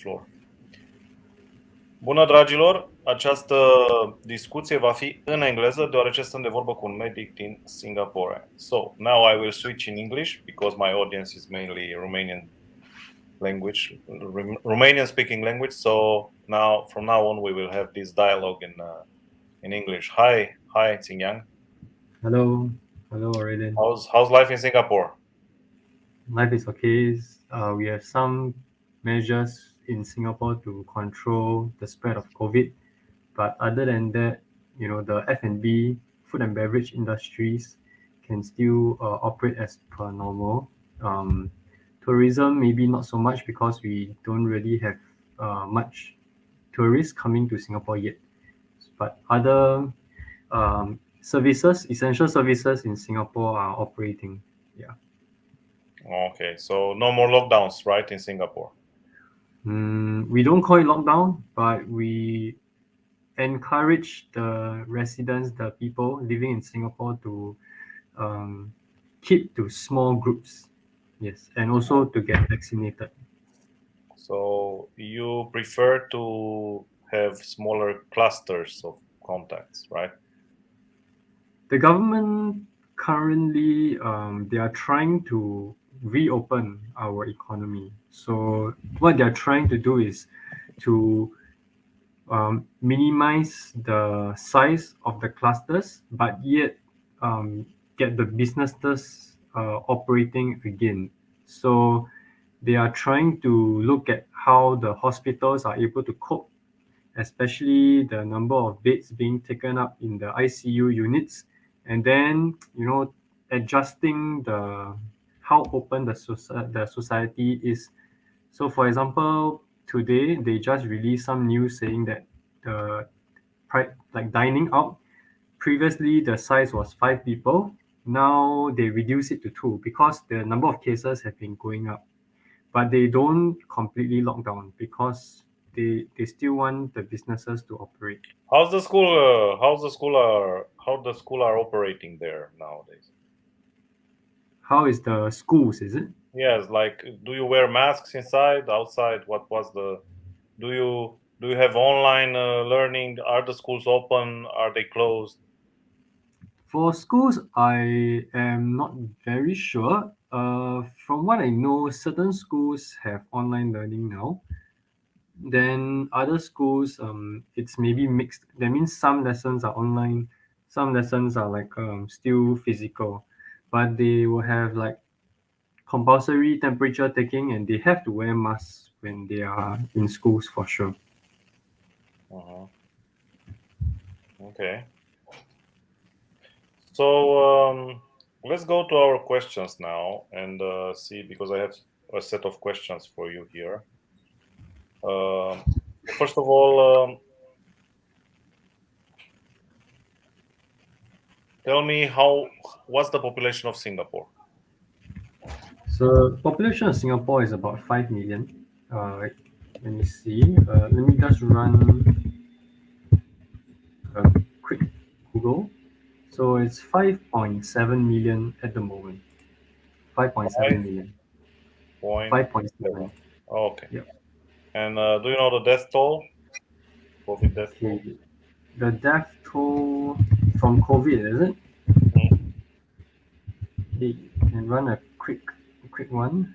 floor. Bună, dragilor! Această discuție va fi în engleză, deoarece stăm de vorbă cu un medic din Singapore. So, now I will switch in English because my audience is mainly Romanian speaking language. So now, from now on, we will have this dialogue in English. Hi, Xingyang. Hello, Aurelien. How's life in Singapore? Life is okay. We have some measures in Singapore to control the spread of COVID, but other than that, the F&B, food and beverage industries can still operate as per normal. Tourism, maybe not so much because we don't really have much tourists coming to Singapore yet. But other essential services in Singapore are operating. Yeah. Okay, so no more lockdowns, right, in Singapore? We don't call it lockdown, but we encourage the residents, the people living in Singapore to keep to small groups. Yes, and also to get vaccinated. So you prefer to have smaller clusters of contacts, right? The government currently they are trying to reopen our economy. So what they're trying to do is to minimize the size of the clusters, but yet get the businesses operating again. So they are trying to look at how the hospitals are able to cope, especially the number of beds being taken up in the ICU units, and then adjusting the how open the society is. So, for example, today they just released some news saying that the like dining out, previously the size was 5 people. Now they reduce it to 2 because the number of cases have been going up. But they don't completely lock down because they still want the businesses to operate. How the school are operating there nowadays? How is the schools? Is it? Yes, like do you wear masks inside, outside? What was the? Do you have online learning? Are the schools open? Are they closed? For schools, I am not very sure. From what I know, certain schools have online learning now. Then other schools, it's maybe mixed. That means some lessons are online, some lessons are like still physical, but they will have like compulsory temperature taking, and they have to wear masks when they are in schools for sure. Okay. So let's go to our questions now and see, because I have a set of questions for you here. First of all, tell me what's the population of Singapore? So population of Singapore is about 5 million. Let me see. Let me just run a quick Google. So it's 5.7 million at the moment. 5.7 million. 5.7. Okay. Yep. And do you know the death toll? COVID death toll? Okay. The death toll from COVID, is it? Okay, can run a quick one.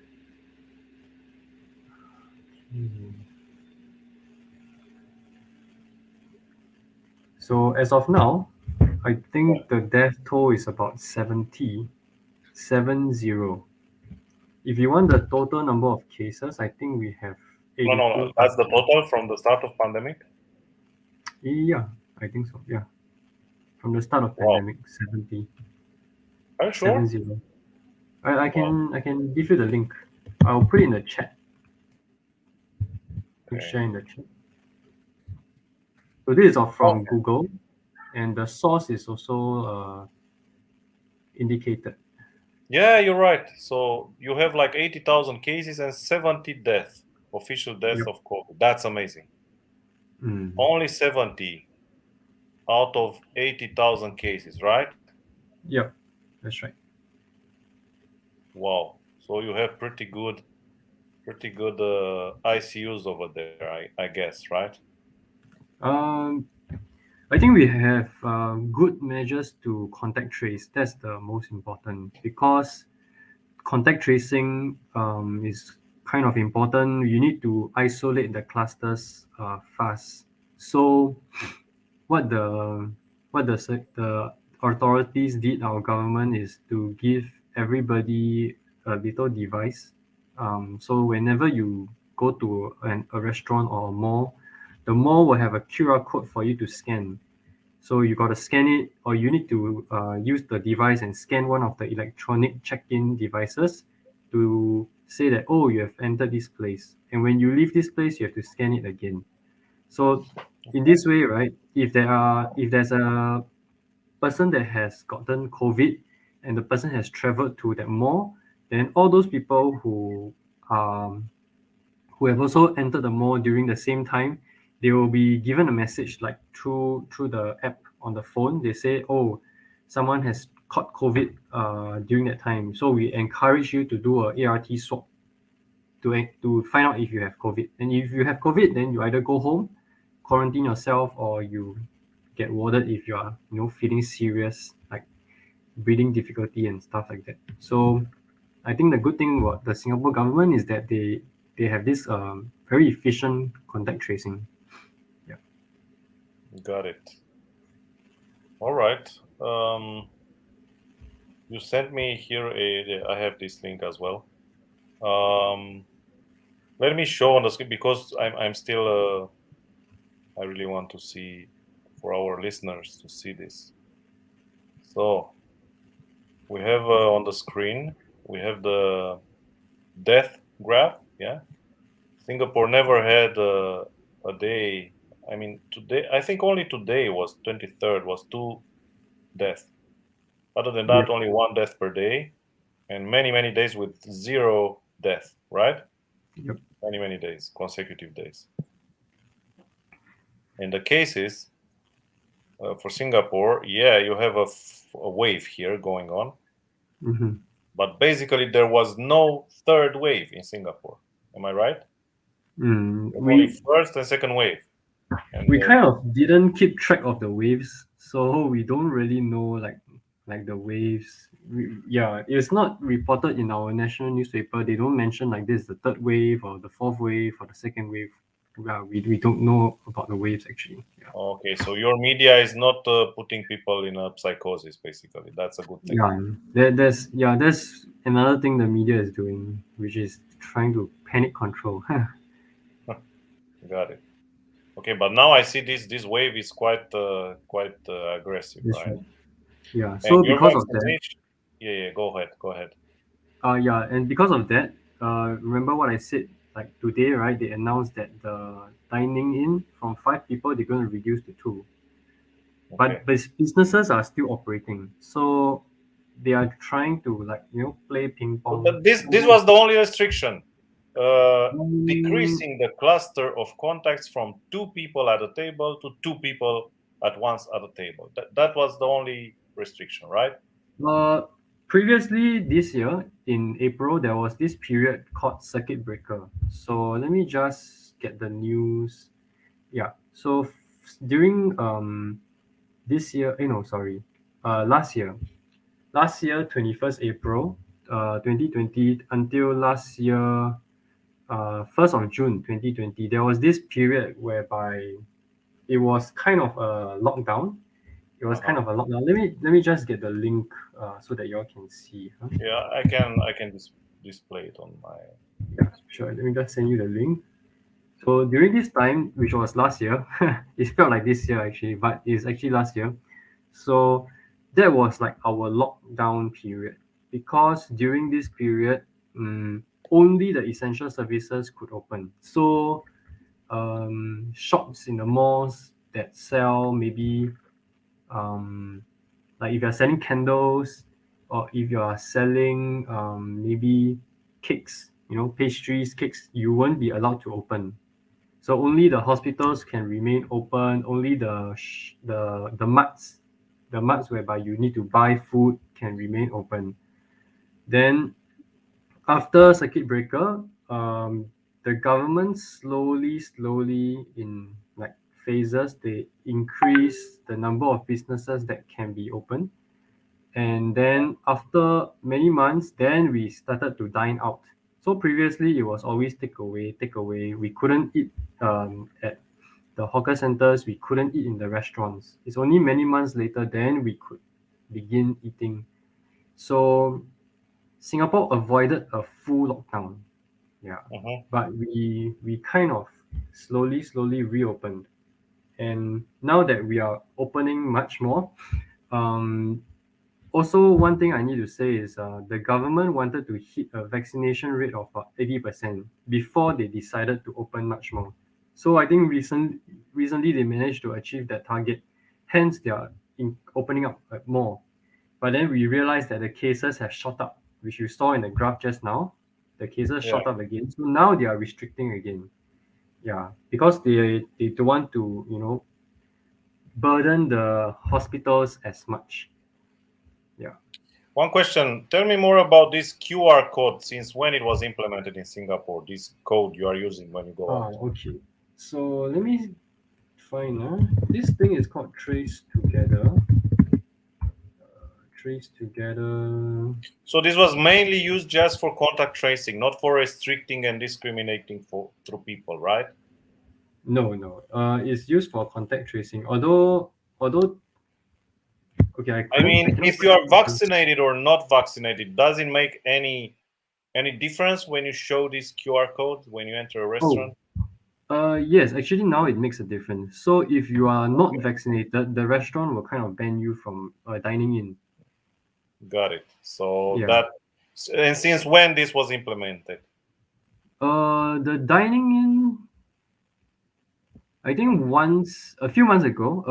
So as of now, I think the death toll is about 70. If you want the total number of cases, I think we have 82. No. That's the total from the start of pandemic? Yeah, I think so. Yeah. From the start of pandemic, 70. Are you sure? 70. I can give you the link. I'll put it in the chat. Okay. Share in the chat. So this is from Google, and the source is also indicated. Yeah, you're right. So you have like 80,000 cases and 70 deaths, official deaths of COVID. That's amazing. Only 70 out of 80,000 cases, right? Yep, that's right. Wow. So you have pretty good pretty good ICUs over there, I guess, right? Um, I think we have good measures to contact trace. That's the most important because contact tracing is kind of important. You need to isolate the clusters fast. So what the authorities did, our government, is to give everybody a little device. So whenever you go to a restaurant or a mall, the mall will have a QR code for you to scan. So you got to scan it, or you need to use the device and scan one of the electronic check-in devices to say that, oh, you have entered this place. And when you leave this place, you have to scan it again. So in this way, right, if there's a person that has gotten COVID and the person has traveled to that mall, then all those people um who have also entered the mall during the same time, they will be given a message like through the app on the phone. They say, oh, someone has caught COVID during that time. So we encourage you to do a ART swab to find out if you have COVID. And if you have COVID, then you either go home, quarantine yourself, or you get warded if you are feeling serious, like breathing difficulty and stuff like that. So I think the good thing about the Singapore government is that they have this very efficient contact tracing. Yeah. Got it. All right. You sent me here I have this link as well. Let me show on the screen because I'm still I really want to see for our listeners to see this. So we have on the screen we have the death graph. Yeah, Singapore never had a day. I mean, today I think only today was 23rd was 2 deaths. Other than that, Yep. only 1 death per day, and many days with 0 death. Right? Yep. Many days, consecutive days. And the cases for Singapore, yeah, you have a wave here going on, Mm-hmm. but basically there was no third wave in Singapore. Am I right? Only We first and second wave. And we kind of didn't keep track of the waves, so we don't really know like the waves. Yeah, it's not reported in our national newspaper. They don't mention like this the third wave or the fourth wave or the second wave. Yeah, we don't know about the waves actually. Yeah. okay, so your media is not putting people in a psychosis. Basically, that's a good thing. There's another thing the media is doing, which is trying to panic control. Got it. Okay, but now I see this wave is quite aggressive, That's right? right. Yeah. And So your because of that, vaccination, yeah, go ahead. yeah, and because of that, remember what I said? Like today, right? They announced that the dining in from 5 people they're going to reduce to 2. Okay. But businesses are still operating, so they are trying to play ping pong. But this was the only restriction, Mm, decreasing the cluster of contacts from 2 people at a table to 2 people at once at a table. That was the only restriction, right? Uh, previously this year in April, there was this period called circuit breaker. So let me just get the news. Yeah. So during this year, no, sorry, last year 21st April, 2020 until last year, 1st of June 2020, there was this period whereby it was kind of a lockdown. It was kind Uh-huh. of a lockdown. Let me just get the link so that y'all can see. Huh? Yeah, I can display it on my. Yeah, sure. Let me just send you the link. So during this time, which was last year, it felt like this year actually, but it's actually last year. So that was like our lockdown period because during this period, only the essential services could open. So shops in the malls that sell maybe like if you're selling candles or if you are selling maybe cakes, pastries, cakes, you won't be allowed to open. So only the hospitals can remain open. Only the marts, whereby you need to buy food can remain open. Then after circuit breaker, the government slowly in like phases, they increase the number of businesses that can be open. And then after many months, then we started to dine out. So previously it was always takeaway, takeaway. We couldn't eat at the hawker centers. We couldn't eat in the restaurants. It's only many months later then we could begin eating. So Singapore avoided a full lockdown. Yeah, but we kind of slowly reopened, and now that we are opening much more, um, also, one thing I need to say is the government wanted to hit a vaccination rate of 80% before they decided to open much more. So I think recently they managed to achieve that target. Hence, they are opening up more. But then we realized that the cases have shot up, which you saw in the graph just now. The cases Yeah. shot up again. So now they are restricting again. Yeah, because they don't want to, burden the hospitals as much. Yeah. One question. Tell me more about this QR code. Since when it was implemented in Singapore? This code you are using when you go out. Okay. So let me find. This thing is called Trace Together. Trace Together. So this was mainly used just for contact tracing, not for restricting and discriminating through people, right? No. It's used for contact tracing. Although, okay, I mean, cannot if quite you are see this. vaccinated or not vaccinated, does it make any difference when you show this QR code when you enter a Oh, restaurant? yes. Actually, now it makes a difference. So if you are not Okay, vaccinated, the restaurant will kind of ban you from dining in. got it. So Yeah. that, and since when this was implemented? The dining in, I think a few months ago,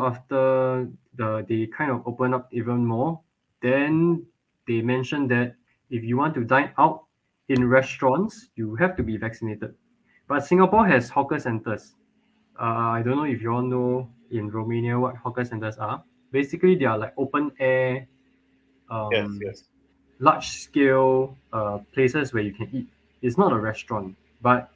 after they kind of open up even more, then they mentioned that if you want to dine out in restaurants, you have to be vaccinated. But Singapore has hawker centers. I don't know if you all know in Romania what hawker centers are. Basically, they are like open air, Yes, um, yes. large scale places where you can eat. It's not a restaurant, but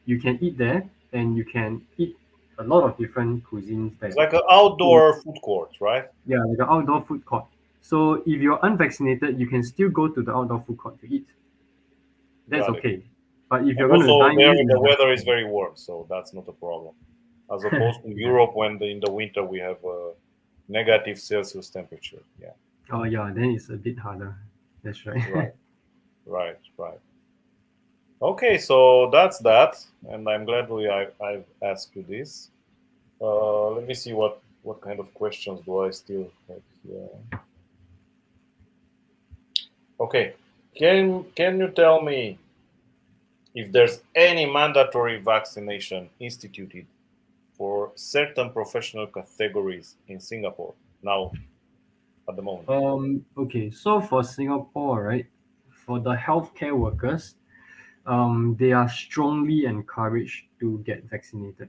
you can eat there and you can eat a lot of different cuisines It's there. like an So, outdoor food court, right? yeah, like an outdoor food court. So if you're unvaccinated, you can still go to the outdoor food court to eat. That's Got it. okay. But if And you're going to also dine there in a the weather is restaurant, very warm, so that's not a problem. As opposed to yeah. Europe when in the winter we have a negative Celsius temperature. Yeah, Oh yeah, then it's a bit harder. That's right. right, right. Okay, so that's that, and I'm glad I've asked you this. Let me see what kind of questions do I still have here. Okay, can you tell me if there's any mandatory vaccination instituted for certain professional categories in Singapore now at the moment? Okay, so for Singapore, right, for the healthcare workers, they are strongly encouraged to get vaccinated,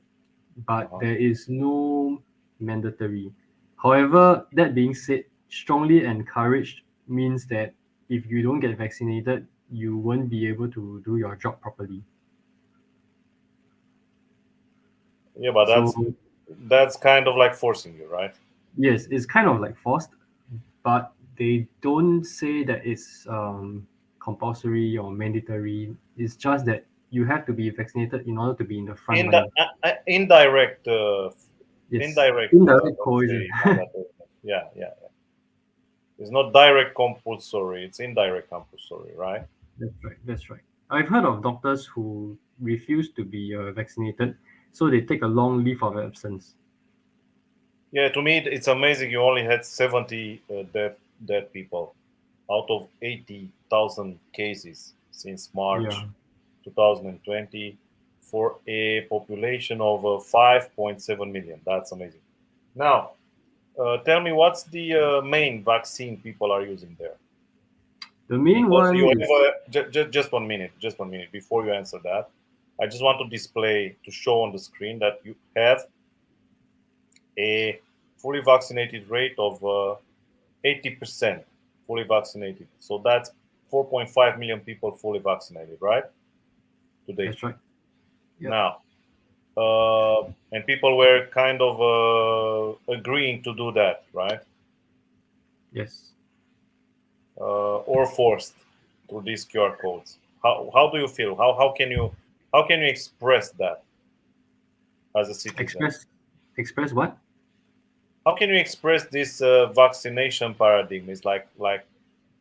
but Uh-huh. there is no mandatory. However, that being said, strongly encouraged means that if you don't get vaccinated, you won't be able to do your job properly. Yeah, but So that's kind of like forcing you, right? yes, it's kind of like forced, but they don't say that it's compulsory or mandatory. It's just that you have to be vaccinated in order to be in the front In the line. indirect, Yes, indirect let's coercion. say mandatory. Yeah. It's not direct compulsory. It's indirect compulsory, right? That's right. That's right. I've heard of doctors who refuse to be vaccinated, so they take a long leave of absence. Yeah. To me, it's amazing. You only had 70 dead people out of 80,000 cases since Yeah. March 2020 for a population of 5.7 million. That's amazing. Now, tell me what's the main vaccine people are using there? The main Because you one is have just 1 minute before you answer that. I just want to display to show on the screen that you have a fully vaccinated rate of 80% fully vaccinated. So that's 4.5 million people fully vaccinated, right? today. That's right. Yep. Now, and people were kind of agreeing to do that, right? Yes. Or forced through these QR codes. How do you feel? How can you express that as a citizen? Express what? How can you express this vaccination paradigm? Is like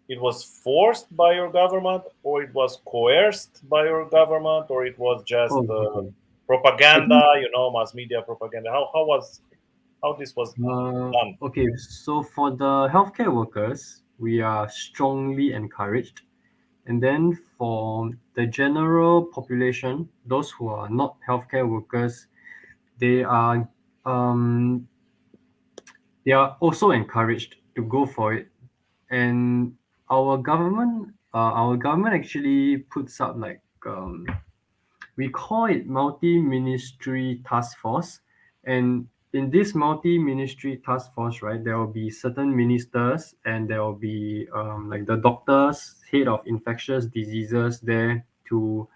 it was forced by your government, or it was coerced by your government, or it was just Oh, okay. I propaganda, think mass media propaganda. How this was done? okay, so for the healthcare workers, we are strongly encouraged. And then for the general population, those who are not healthcare workers, they are um, they are also encouraged to go for it. And our government actually puts up like we call it multi-ministry task force, and in this multi-ministry task force, right, there will be certain ministers and there will be like the doctors, head of infectious diseases there to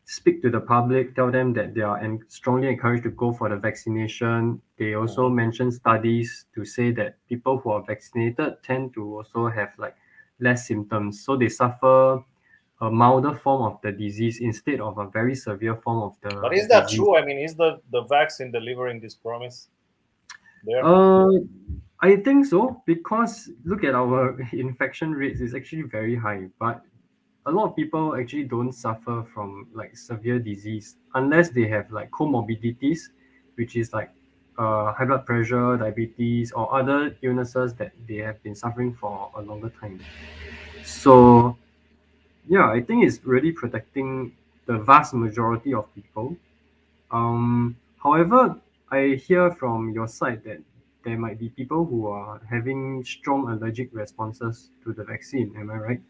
speak to the public, tell them that they are strongly encouraged to go for the vaccination. They also Mhm. mention studies to say that people who are vaccinated tend to also have like less symptoms, so they suffer a milder form of the disease instead of a very severe form of But the is that disease. true? I mean, is the vaccine delivering this promise there? Uh, I think so because look at our infection rates is actually very high, but a lot of people actually don't suffer from like severe disease unless they have like comorbidities, which is like high blood pressure, diabetes, or other illnesses that they have been suffering for a longer time. So yeah, I think it's really protecting the vast majority of people. However, I hear from your side that there might be people who are having strong allergic responses to the vaccine. Am I right?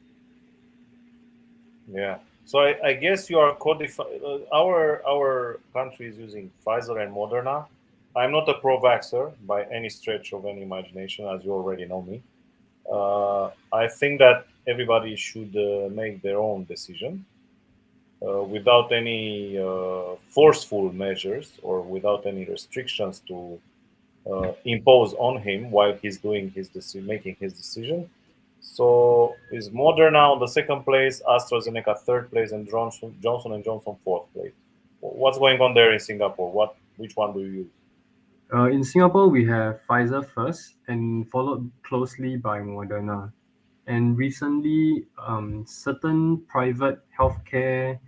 Yeah. So I guess you are codified. Our country is using Pfizer and Moderna. I'm not a pro-vaxxer by any stretch of any imagination, as you already know me. I think that everybody should make their own decision without any forceful measures or without any restrictions to impose on him while he's doing making his decision. So is Moderna on the second place, AstraZeneca third place, and Johnson and Johnson fourth place. What's going on there in Singapore? Which one do you use? In Singapore, we have Pfizer first and followed closely by Moderna. And recently, certain private healthcare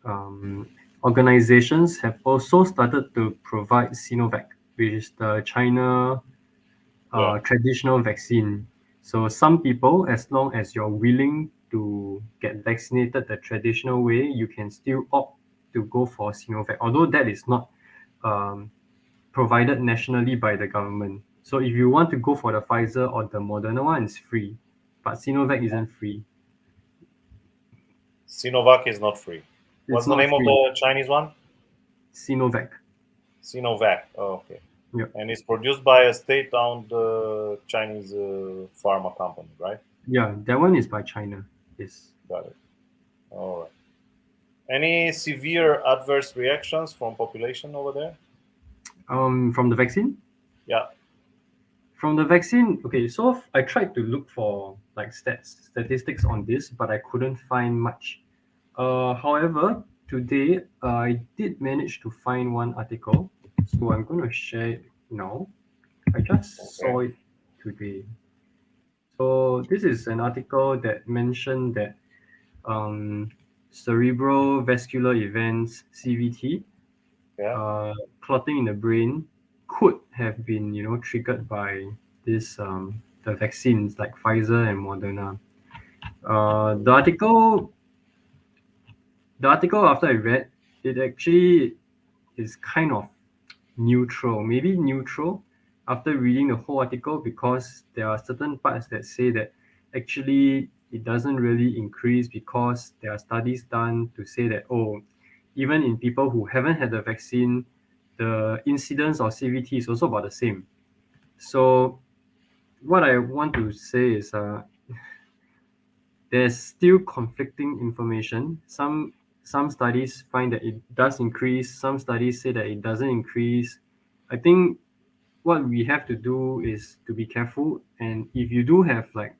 um, organizations have also started to provide Sinovac, which is the China Yeah. traditional vaccine. So some people, as long as you're willing to get vaccinated the traditional way, you can still opt to go for Sinovac, although that is not um, provided nationally by the government. So if you want to go for the Pfizer or the Moderna one, it's free, but Sinovac isn't free. Sinovac is not free. It's What's the not name of free. the Chinese one? Sinovac. Sinovac. Oh, okay. Yeah, And it's produced by a state-owned Chinese pharma company, right? yeah, that one is by China. Yes. Got it. All right. Any severe adverse reactions from population over there? From the vaccine. Yeah. From the vaccine, okay. So I tried to look for like statistics on this, but I couldn't find much. However, today I did manage to find one article, so I'm going to share it now. I just Okay. saw it today. So this is an article that mentioned that um, cerebral vascular events (CVT), Yeah. clotting in the brain, could have been triggered by this the vaccines like Pfizer and Moderna. Uh, the article the article after I read it actually is kind of neutral, maybe neutral after reading the whole article because there are certain parts that say that actually it doesn't really increase because there are studies done to say that even in people who haven't had the vaccine, the incidence of CVT is also about the same. So what I want to say is there's still conflicting information. some studies find that it does increase. Some studies say that it doesn't increase. I think what we have to do is to be careful. And if you do have like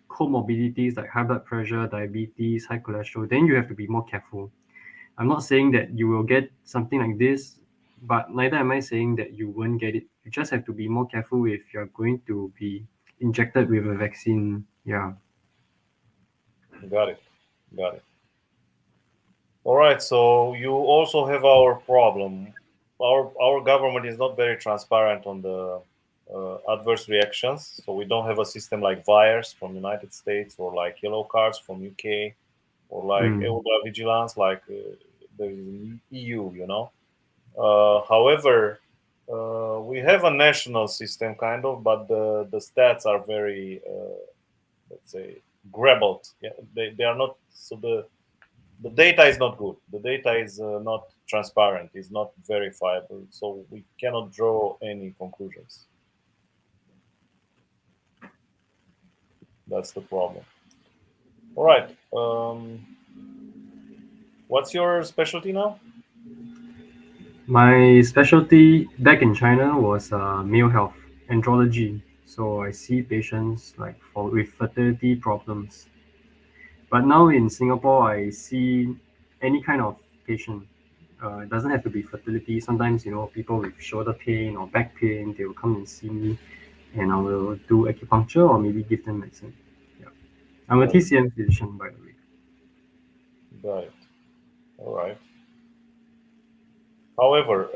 comorbidities like high blood pressure, diabetes, high cholesterol, then you have to be more careful. I'm not saying that you will get something like this, but neither am I saying that you won't get it. You just have to be more careful if you're going to be injected with a vaccine. Yeah. Got it. Got it. All right. So you also have our problem. Our government is not very transparent on the adverse reactions. So we don't have a system like VIRES from United States or like yellow cards from UK or like Mm. EUDA vigilance like the EU. You know. However, we have a national system kind of, but the stats are very let's say grabbled. Yeah, they are not so the data is not good. The data is not transparent. Is not verifiable. So we cannot draw any conclusions. That's the problem. All right. What's your specialty now? My specialty back in China was male health, andrology. So I see patients like for with fertility problems. But now in Singapore, I see any kind of patient. It doesn't have to be fertility. Sometimes people with shoulder pain or back pain, they will come and see me, and I will do acupuncture or maybe give them medicine. Yeah, I'm a Got it. TCM physician, by the way. Got it. All right. However,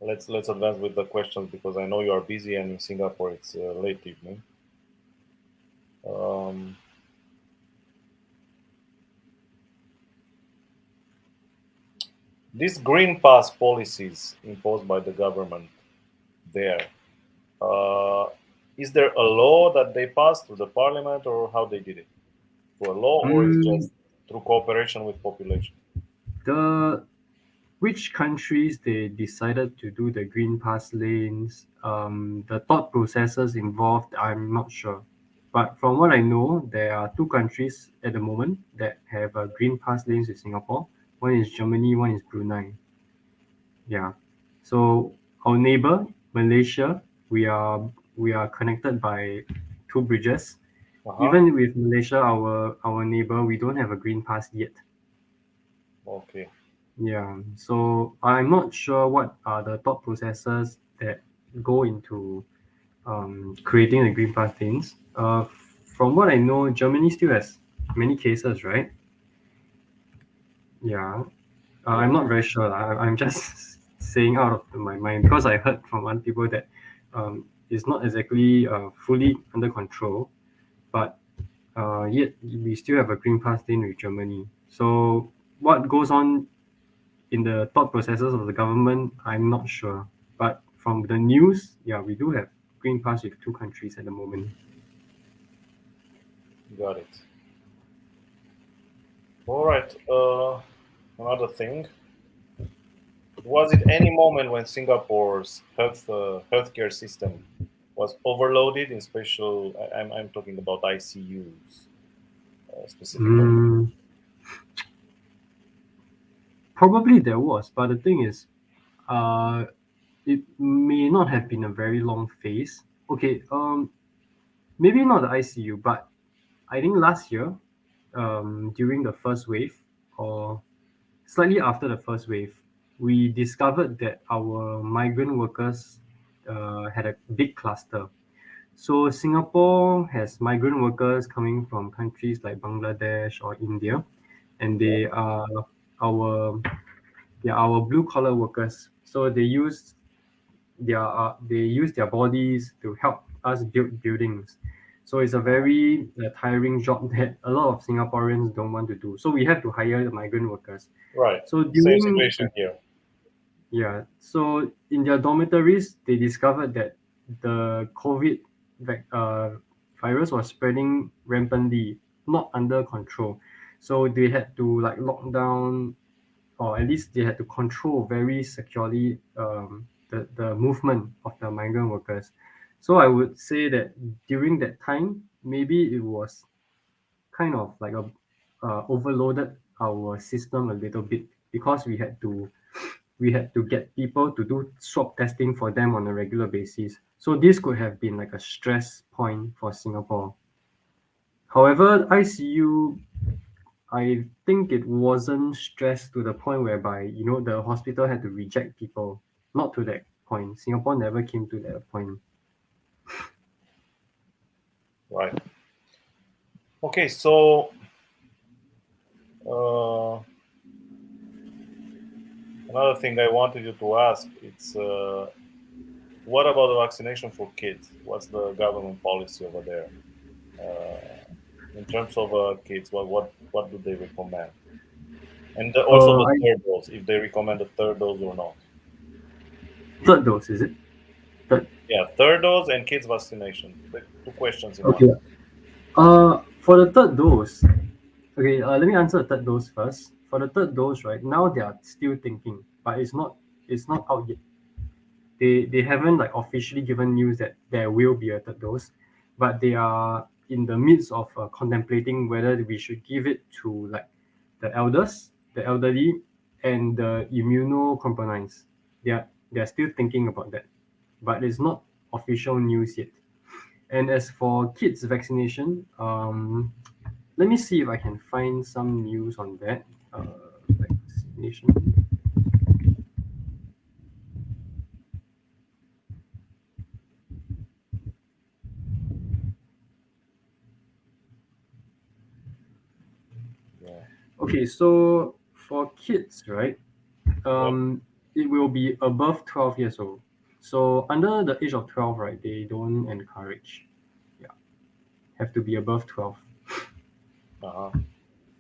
let's advance with the questions because I know you are busy and in Singapore it's late evening. Um, these green pass policies imposed by the government there, uh, is there a law that they passed through the parliament or how they did it? Through a law or is Mm, just through cooperation with population? the which countries they decided to do the green pass lanes, the thought processes involved, I'm not sure. But from what I know, there are two countries at the moment that have green pass lanes with Singapore. One is Germany, one is Brunei. Yeah. So our neighbor, Malaysia, we are connected by two bridges. Uh-huh. Even with Malaysia, our neighbor, we don't have a green pass yet. Okay. Yeah, so I'm not sure what are the thought processes that go into creating the green pass things. From what I know, Germany still has many cases, right? Yeah, I'm Yeah. not very sure. I'm just saying out of my mind because I heard from other people that it's not exactly fully under control, but yet we still have a green pass thing with Germany. So what goes on in the thought processes of the government, I'm not sure. But from the news, yeah, we do have green pass with two countries at the moment. Got it. All right. Another thing. Was it any moment when Singapore's healthcare system was overloaded in special? I'm talking about ICUs specifically. Mm, probably there was, but the thing is, uh, it may not have been a very long phase. Okay, maybe not the ICU, but I think last year, during the first wave, or slightly after the first wave, we discovered that our migrant workers had a big cluster. So Singapore has migrant workers coming from countries like Bangladesh or India, and Yeah. our they are our blue collar workers. So they use their bodies to help us build buildings. So it's a very tiring job that a lot of Singaporeans don't want to do. So we have to hire the migrant workers. Right. So Same during situation here. yeah. So in their dormitories, they discovered that the COVID virus was spreading rampantly, not under control. So they had to like lock down, or at least they had to control very securely the movement of the migrant workers. So I would say that during that time, maybe it was kind of like a overloaded our system a little bit because we had to get people to do swab testing for them on a regular basis. So this could have been like a stress point for Singapore. However, ICU, I think it wasn't stressed to the point whereby the hospital had to reject people. Not to that point. Singapore never came to that point. Right. Okay, so another thing I wanted you to ask, it's what about the vaccination for kids? What's the government policy over there in terms of kids? What do they recommend? And also the I third dose, if they recommend the third dose or not. third dose, is it? Third. Yeah, third dose and kids vaccination. The two questions in one. Okay. For the third dose, okay. Let me answer the third dose first. For the third dose, right now they are still thinking, but it's not out yet. They haven't like officially given news that there will be a third dose, but they are in the midst of contemplating whether we should give it to like the elderly, and the immunocompromised. They are still thinking about that, but it's not official news yet. And as for kids vaccination, let me see if I can find some news on that. Vaccination. Yeah. Okay, so for kids, right? Yep. It will be above 12 years old. So under the age of 12, right, they don't encourage. Yeah, have to be above 12. Uh-huh.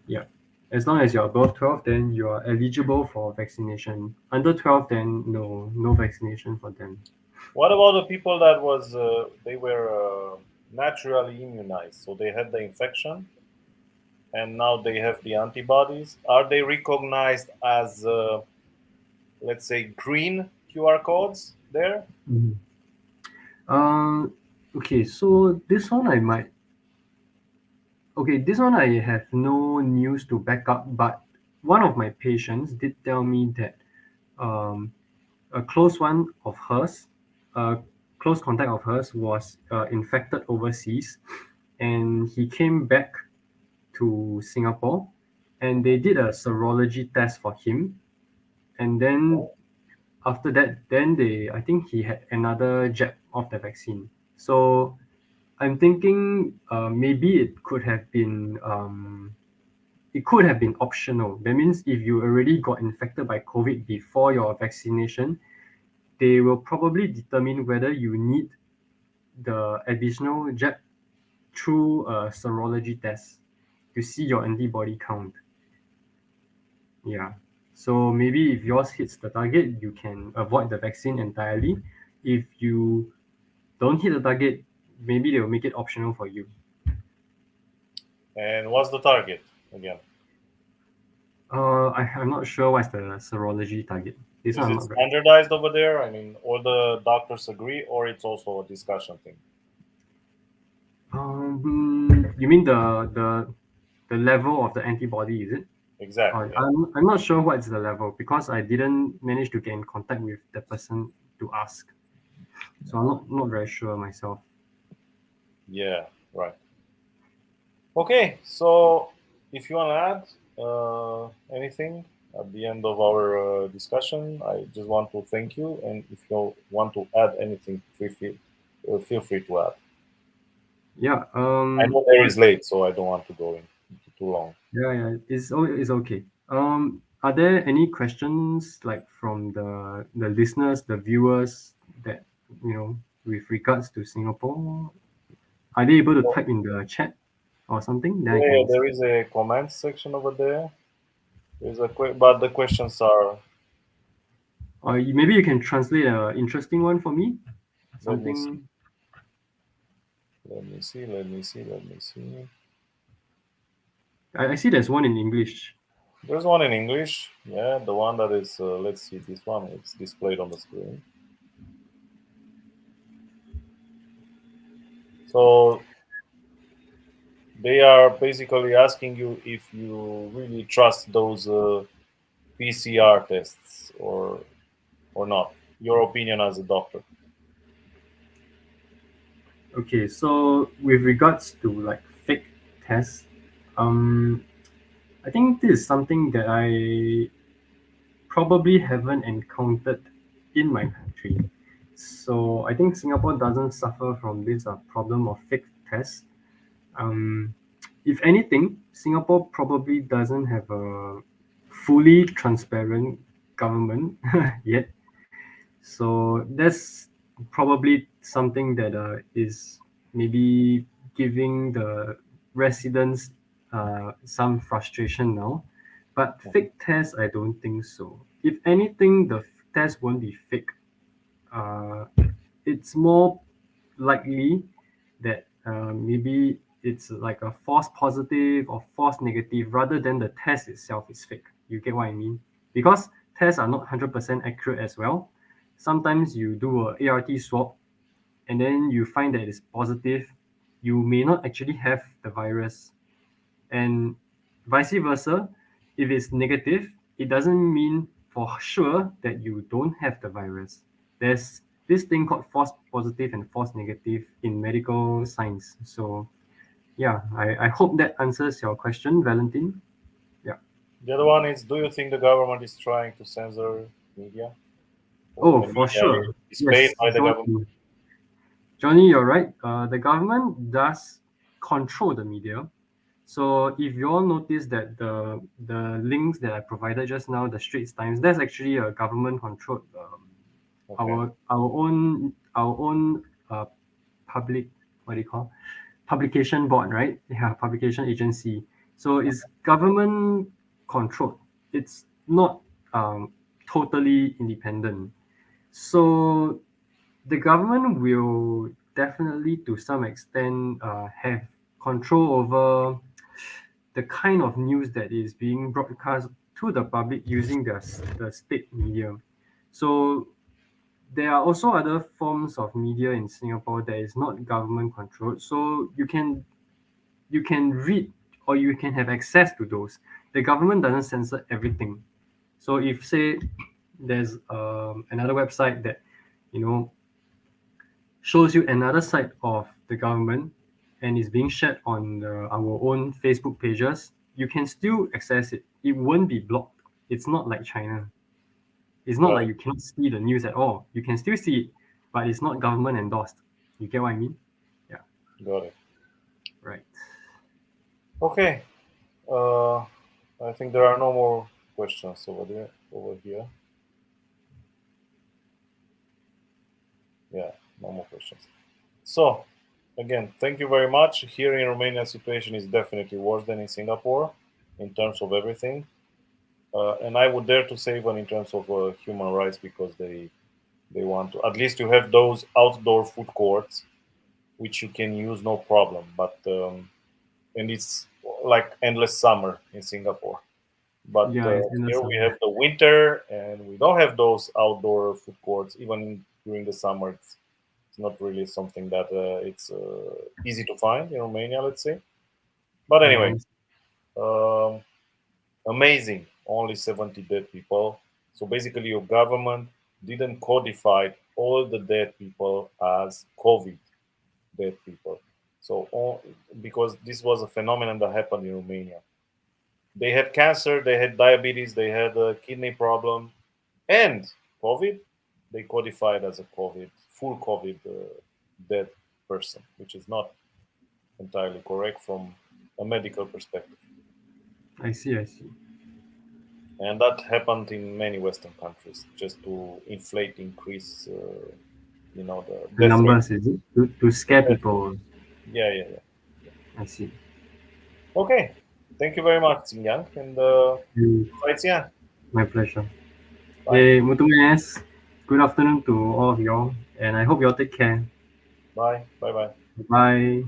Yeah. As long as you're above 12, then you are eligible for vaccination. Under 12, then no vaccination for them. What about the people that was they were naturally immunized, so they had the infection and now they have the antibodies? Are they recognized as let's say green QR codes there? Mhm. Um, okay, so this one I might. Okay, this one I have no news to back up, but one of my patients did tell me that um, a close one of hers, a close contact of hers was infected overseas, and he came back to Singapore, and they did a serology test for him, and then after that, then I think he had another jab of the vaccine. So I'm thinking maybe it could have been optional. That means if you already got infected by COVID before your vaccination, they will probably determine whether you need the additional jab through a serology test to see your antibody count. Yeah. So maybe if yours hits the target, you can avoid the vaccine entirely. If you don't hit the target, maybe they'll make it optional for you. And what's the target again? I'm not sure what's the serology target. This one Is I'm it not very. standardized over there? I mean, all the doctors agree, or it's also a discussion thing? You mean the level of the antibody, is it? Exactly. Yeah. I'm not sure what's the level because I didn't manage to get in contact with the person to ask. So I'm not very sure myself. Yeah. Right. Okay. So, if you want to add anything at the end of our discussion, I just want to thank you. And if you want to add anything, feel free to add. Yeah. I know there is late, so I don't want to go into too long. Yeah. It's okay. Are there any questions like from the listeners, the viewers that with regards to Singapore? Are they able to So, type in the chat or something? Then I can yeah, answer. there is a comment section over there. But the questions are. Or maybe you can translate a interesting one for me. Let me see. Something. Let me see. Let me see. Let me see. I see there's one in English. There's one in English. Yeah, the one that is. Let's see. This one. It's displayed on the screen. So They are basically asking you if you really trust those PCR tests or not. Your opinion as a doctor. Okay, so with regards to like fake tests, um, I think this is something that I probably haven't encountered in my country. So I think Singapore doesn't suffer from this problem of fake tests. Um, if anything, Singapore probably doesn't have a fully transparent government yet. So that's probably something that is maybe giving the residents some frustration now. But Mhm. fake tests, I don't think so. If anything, the test won't be fake. Uh, it's more likely that maybe it's like a false positive or false negative rather than the test itself is fake. You get what I mean? Because tests are not 100% accurate as well. Sometimes you do a ART swab and then you find that it's positive. You may not actually have the virus, and vice versa. If it's negative, it doesn't mean for sure that you don't have the virus. There's this thing called false positive and false negative in medical science. So yeah, I hope that answers your question, Valentin. Yeah. The other one is, do you think the government is trying to censor media? Oh, And for media sure. is paid Yes, by the government. Johnny, you're right. The government does control the media. So if you all notice that the links that I provided just now, the Straits Times, that's actually a government controlled Okay. our own public, what do you call, publication board, right? Yeah, publication agency. So it's government controlled. It's not totally independent. So the government will definitely, to some extent, have control over the kind of news that is being broadcast to the public using the state media. So there are also other forms of media in Singapore that is not government controlled. So you can read or you can have access to those. The government doesn't censor everything. So if say there's another website that you know shows you another side of the government and is being shared on our own Facebook pages, you can still access it. It won't be blocked. It's not like China. It's not Got like it. you cannot see the news at all. You can still see it, but it's not government endorsed. You get what I mean? Yeah, Got it. right. Okay. Uh, I think there are no more questions over there. Over here. Yeah, no more questions. So, again, thank you very much. Here in Romania, situation is definitely worse than in Singapore in terms of everything. And I would dare to say even in terms of human rights, because they want to at least you have those outdoor food courts which you can use no problem. But and it's like endless summer in Singapore. But Yeah, it's here we innocent. have the winter, and we don't have those outdoor food courts. Even during the summer, it's not really something that it's easy to find in Romania, let's say. But anyway, Yes, um, amazing. Only 70 dead people. So basically, your government didn't codify all the dead people as COVID dead people. So because this was a phenomenon that happened in Romania. They had cancer, they had diabetes, they had a kidney problem, and COVID. They codified as a COVID, full COVID dead person, which is not entirely correct from a medical perspective. I see. I see. And that happened in many Western countries just to inflate, increase, the The death rate. numbers is it to scare people. Yeah, yeah, yeah. I see. Okay. Thank you very much, Xingyang. And Mm, yeah, my pleasure. bye. Hey, Mutumes. Good afternoon to all of y'all, and I hope y'all take care. Bye. Bye bye. Bye.